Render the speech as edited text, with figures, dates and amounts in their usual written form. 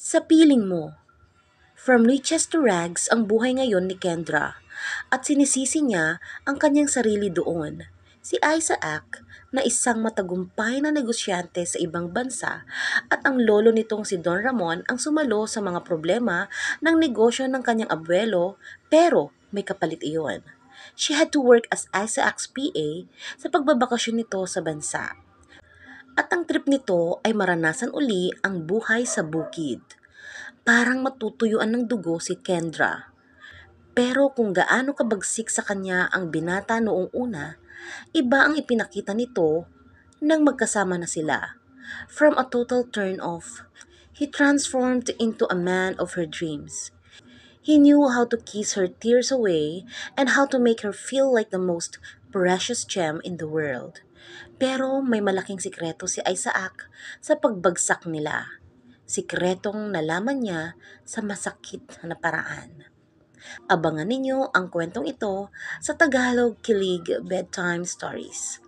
Sa piling mo, from riches to rags ang buhay ngayon ni Kendra at sinisisi niya ang kanyang sarili doon. Si Isaac na isang matagumpay na negosyante sa ibang bansa at ang lolo nitong si Don Ramon ang sumalo sa mga problema ng negosyo ng kanyang abuelo pero may kapalit iyon. She had to work as Isaac's PA sa pagbabakasyon nito sa bansa. At ang trip nito ay maranasan uli ang buhay sa bukid. Parang matutuyuan ng dugo si Kendra. Pero kung gaano kabagsik sa kanya ang binata noong una, iba ang ipinakita nito nang magkasama na sila. From a total turn-off, he transformed into a man of her dreams. He knew how to kiss her tears away and how to make her feel like the most precious gem in the world. Pero may malaking sikreto si Isaac sa pagbagsak nila. Sikretong nalaman niya sa masakit na paraan. Abangan ninyo ang kwentong ito sa Tagalog Kilig Bedtime Stories.